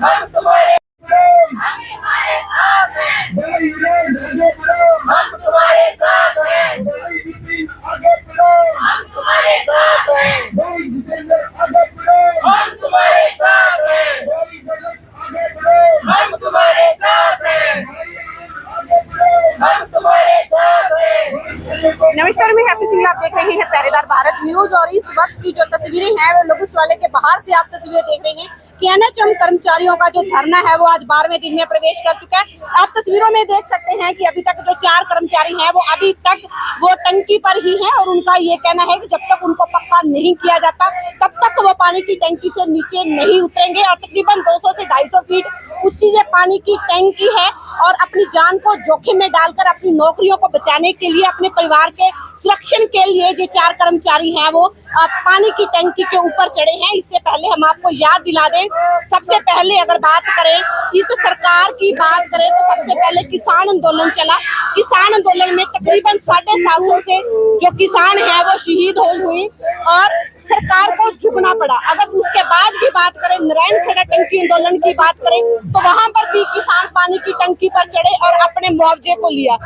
हम तुम्हारे साथ हैं। भाई रोज आगे बढ़ो, हम तुम्हारे साथ हैं। भाई विपिन आगे बढ़ो, हम तुम्हारे साथ हैं। भाई जितेंद्र आगे बढ़ो, हम तुम्हारे साथ हैं। भाई जगत आगे बढ़ो, हम तुम्हारे साथ हैं। भाई आगे बढ़ो, हम तुम्हारे साथ हैं। नमस्कार, मैं हैप्पी सिंह, आप देख रहे हैं पहरेदार भारत न्यूज। और इस वक्त की जो तस्वीरें हैं वो लोगों वाले के बाहर से आप तस्वीरें देख रहे हैं कि एनएचएम कर्मचारियों का जो धरना है वो आज 12वें दिन में प्रवेश कर चुका है। आप तस्वीरों में देख सकते हैं कि अभी तक जो 4 कर्मचारी हैं वो अभी तक वो टंकी पर ही हैं और उनका ये कहना है कि जब तक उनको पक्का नहीं किया जाता तब तक वो पानी की टंकी से नीचे नहीं उतरेंगे। और तकरीबन 200 से 250 फीट ऊंची ये पानी की टंकी है और अपनी जान को जोखिम में डालकर अपनी नौकरियों को बचाने के लिए, अपने परिवार के सुरक्षण के लिए ये 4 कर्मचारी हैं वो पानी की टंकी के ऊपर चढ़े हैं। इससे पहले हम आपको याद दिला दें, सबसे पहले अगर बात करें इस सरकार की बात करें तो सबसे पहले किसान आंदोलन चला। किसान आंदोलन में तकरीबन 750 से जो किसान हैं वो शहीद हुए और सरकार को झुकना पड़ा। अगर उसके बाद की बात करें, नारायण खेड़ा टंकी आंदोलन की बात करें तो वहां पर भी किसान पानी की टंकी पर चढ़े और अपने मुआवजे को लिया।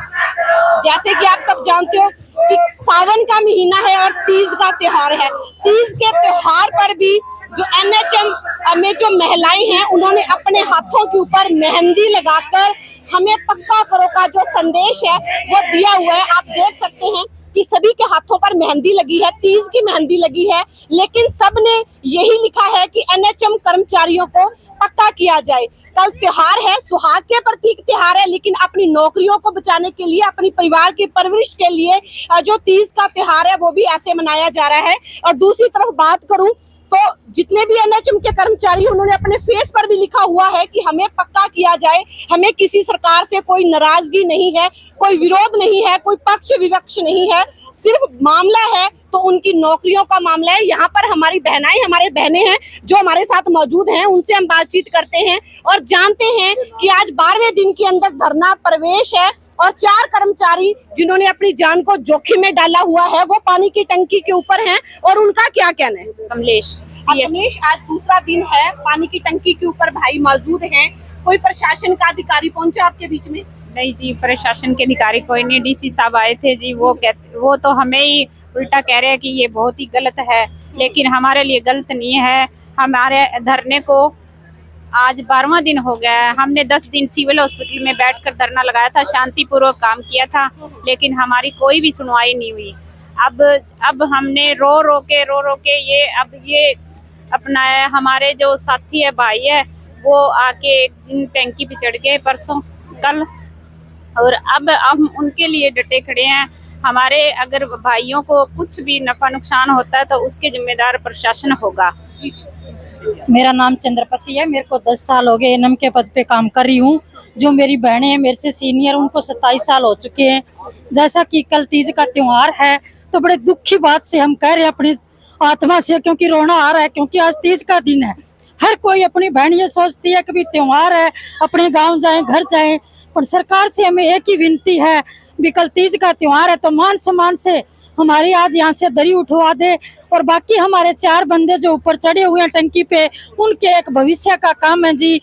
जैसे कि आप सब जानते हो कि सावन का महीना है और तीज का त्योहार है। तीज के त्योहार पर भी जो एनएचएम में जो महिलाएं हैं उन्होंने अपने हाथों के ऊपर मेहंदी लगाकर हमें पक्का करो का जो संदेश है वो दिया हुआ है। आप देख सकते हैं कि सभी के हाथों पर मेहंदी लगी है, तीज की मेहंदी लगी है, लेकिन सबने यही लिखा है कि एनएचएम कर्मचारियों को पक्का किया जाए। कल त्योहार है, सुहाग के प्रतीक त्योहार है, लेकिन अपनी नौकरियों को बचाने के लिए, अपनी परिवार की परवरिश के लिए जो तीज का त्योहार है वो भी ऐसे मनाया जा रहा है। और दूसरी तरफ बात करूं तो जितने भी एनएचएम के कर्मचारी उन्होंने अपने फेस पर भी लिखा हुआ है कि हमें पक्का किया जाए। हमें किसी सरकार से कोई नाराजगी नहीं है, कोई विरोध नहीं है, कोई पक्ष विपक्ष नहीं है, सिर्फ मामला है तो उनकी नौकरियों का मामला है। यहाँ पर हमारी बहनाएं, हमारे बहनें हैं जो हमारे साथ मौजूद हैं, उनसे हम बातचीत करते हैं और जानते हैं कि आज 12वें दिन के अंदर धरना प्रवेश है और 4 कर्मचारी जिन्होंने अपनी जान को जोखिम में डाला हुआ है वो पानी की टंकी के ऊपर हैं और उनका क्या कहना है। कमलेश, कमलेश, आज दूसरा दिन है, पानी की टंकी के ऊपर भाई मौजूद हैं, कोई प्रशासन का अधिकारी पहुंचा आपके बीच में? नहीं जी, प्रशासन के अधिकारी कोई नहीं। डीसी साहब आए थे जी, वो तो हमें ही उल्टा कह रहे हैं कि ये बहुत ही गलत है, लेकिन हमारे लिए गलत नहीं है। हमारे धरने को आज 12वां दिन हो गया है। हमने 10 दिन सिविल हॉस्पिटल में बैठकर धरना लगाया था, शांतिपूर्वक काम किया था, लेकिन हमारी कोई भी सुनवाई नहीं हुई। अब हमने रो रो के ये अपनाया। हमारे जो साथी है, भाई है, वो आके एक दिन टैंकी पे चढ़ गए परसों कल, और अब हम उनके लिए डटे खड़े हैं। हमारे अगर भाइयों को कुछ भी नफा नुकसान होता है तो उसके जिम्मेदार प्रशासन होगा। मेरा नाम चंद्रपति है, मेरे को 10 साल हो गए एनएम के पद पे काम कर रही हूँ। जो मेरी बहनें हैं मेरे से सीनियर, उनको 27 साल हो चुके हैं। जैसा कि कल तीज का त्योहार है तो बड़े दुख की बात से हम कह रहे हैं अपनी आत्मा से, क्योंकि रोना आ रहा है, क्योंकि आज तीज का दिन है। हर कोई अपनी बहन ये सोचती है कि भी त्योहार है, अपने गाँव जाएं, घर जाएं, पर सरकार से हमें एक ही विनती है भी कल तीज का त्योहार है तो मान सम्मान से हमारी आज यहाँ से दरी उठवा दे। और बाकी हमारे 4 बंदे जो ऊपर चढ़े हुए हैं टंकी पे, उनके एक भविष्य का काम है जी।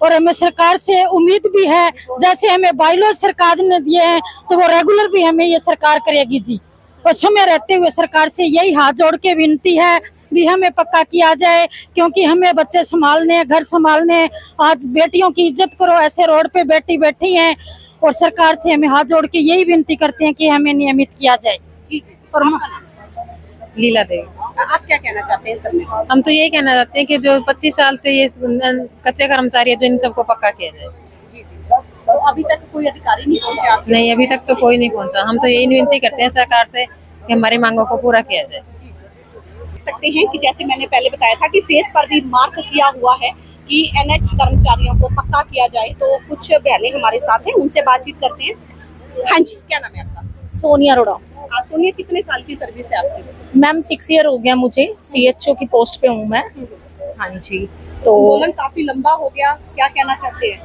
और हमें सरकार से उम्मीद भी है, जैसे हमें बाइलॉज सरकार ने दिए हैं तो वो रेगुलर भी हमें ये सरकार करेगी जी। और समय रहते हुए सरकार से यही हाथ जोड़ के विनती है भी हमें पक्का किया जाए, क्योंकि हमें बच्चे संभालने, घर संभालने, आज बेटियों की इज्जत करो, ऐसे रोड पे बेटी बैठी हैं। और सरकार से हमें हाथ जोड़ के यही विनती करते हैं कि हमें नियमित किया जाए। और लीला देवी। आप क्या कहना चाहते हैं सर में? हम तो यही कहना चाहते हैं कि जो 25 साल से ये कच्चे कर्मचारी है जो इन सबको पक्का किया जाए। जी, तो अभी तक कोई अधिकारी नहीं पहुंचा? नहीं, अभी तक तो कोई नहीं पहुंचा। हम तो यही विनती करते हैं सरकार से कि हमारी मांगों को पूरा किया जाए। देख सकते हैं कि जैसे मैंने पहले बताया था कि फेस पर भी मार्क किया हुआ है कि एनएच कर्मचारियों को पक्का किया जाए। तो कुछ बहनें हमारे साथ हैं, उनसे बातचीत करते हैं। हाँ जी, क्या नाम है आपका? सोनिया अरोड़ा। सोनिया, कितने साल की सर्विस है आपकी? मैम 6 ईयर हो गया मुझे, सीएचओ की पोस्ट पे हूँ मैं। हाँ जी। तो आंदोलन काफी लंबा हो गया, क्या कहना चाहते हैं?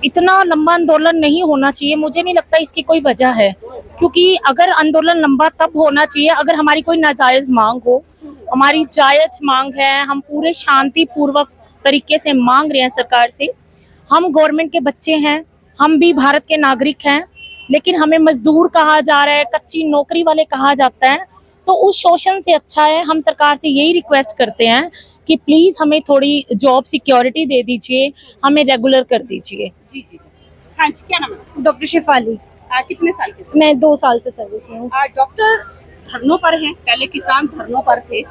इतना लंबा आंदोलन नहीं होना चाहिए, मुझे नहीं लगता इसकी कोई वजह है, क्योंकि अगर आंदोलन लंबा तब होना चाहिए अगर हमारी कोई नाजायज मांग हो। हमारी जायज मांग है, हम पूरे शांति पूर्वक तरीके से मांग रहे हैं सरकार से। हम गवर्नमेंट के बच्चे हैं, हम भी भारत के नागरिक हैं, लेकिन हमें मजदूर कहा जा रहा है, कच्ची नौकरी वाले कहा जाता है। तो उस शोषण से अच्छा है, हम सरकार से यही रिक्वेस्ट करते हैं कि प्लीज हमें थोड़ी जॉब सिक्योरिटी दे दीजिए, हमें रेगुलर कर दीजिए। जी जी जी। हाँ जी, क्या नाम है? डॉक्टर शिफाली। कितने साल के? मैं 2 साल से सर्विस में हूँ। डॉक्टर धरनों पर हैं, पहले किसान धरनों पर थे,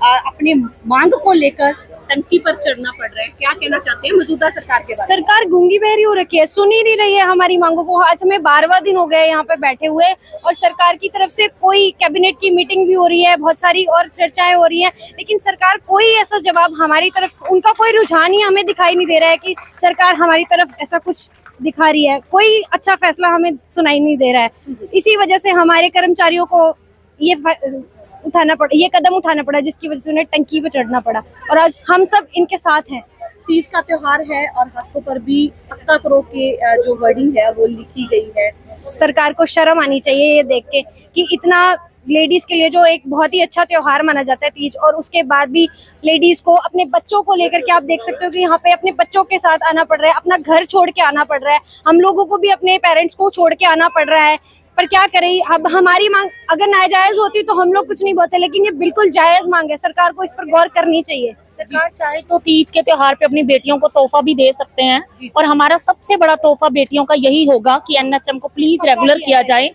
अपने मांग को लेकर टंकी पर चढ़ना पड़ रहा है, क्या कहना चाहते हैं मौजूदा सरकार के बारे में? सरकार गूंगी बहरी हो रखी है, सुन ही नहीं रही है हमारी मांगों को। आज हमें 12वां दिन हो गया यहाँ पे बैठे हुए, और सरकार की तरफ से कोई कैबिनेट की मीटिंग भी हो रही है, बहुत सारी और चर्चाएं हो रही हैं, लेकिन सरकार कोई ऐसा जवाब हमारी तरफ, उनका कोई रुझान ही हमें दिखाई नहीं दे रहा है कि सरकार हमारी तरफ ऐसा कुछ दिखा रही है। कोई अच्छा फैसला हमें सुनाई नहीं दे रहा है। इसी वजह से हमारे कर्मचारियों को ये कदम उठाना पड़ा, जिसकी वजह से उन्हें टंकी पे चढ़ना पड़ा, और आज हम सब इनके साथ हैं। तीज का त्योहार है और हाथों पर भी पक्का करो के जो वर्डिंग है वो लिखी गई है। सरकार को शर्म आनी चाहिए ये देख के कि इतना लेडीज के लिए जो एक बहुत ही अच्छा त्योहार माना जाता है तीज, और उसके बाद भी लेडीज को अपने बच्चों को लेकर के, आप देख सकते हो कि यहाँ पे अपने बच्चों के साथ आना पड़ रहा है, अपना घर छोड़ के आना पड़ रहा है, हम लोगों को भी अपने पेरेंट्स को छोड़ के आना पड़ रहा है। पर क्या करें, अब हमारी मांग अगर नाजायज होती तो हम लोग कुछ नहीं बोलते, लेकिन ये बिल्कुल जायज मांग है, सरकार को इस पर गौर करनी चाहिए। सरकार चाहे तो तीज के त्योहार पे अपनी बेटियों को तोहफा भी दे सकते हैं, और हमारा सबसे बड़ा तोहफा बेटियों का यही होगा कि एनएचएम को प्लीज रेगुलर किया जाए।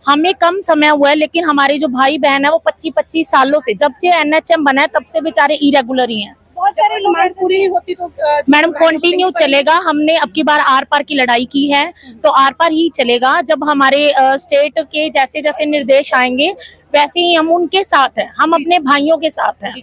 हमें कम समय हुआ है, लेकिन हमारे जो भाई बहन है वो 25-25 सालों से, जब से एनएचएम बना है तब से बेचारे इरेगुलर ही हैं। बहुत सारे डिमांड पूरी नहीं होती तो मैडम कंटिन्यू चलेगा। हमने अब की बार आर पार की लड़ाई की है, तो आर पार ही चलेगा। जब हमारे स्टेट के जैसे जैसे निर्देश आएंगे वैसे ही हम उनके साथ हैं, हम अपने भाइयों के साथ हैं।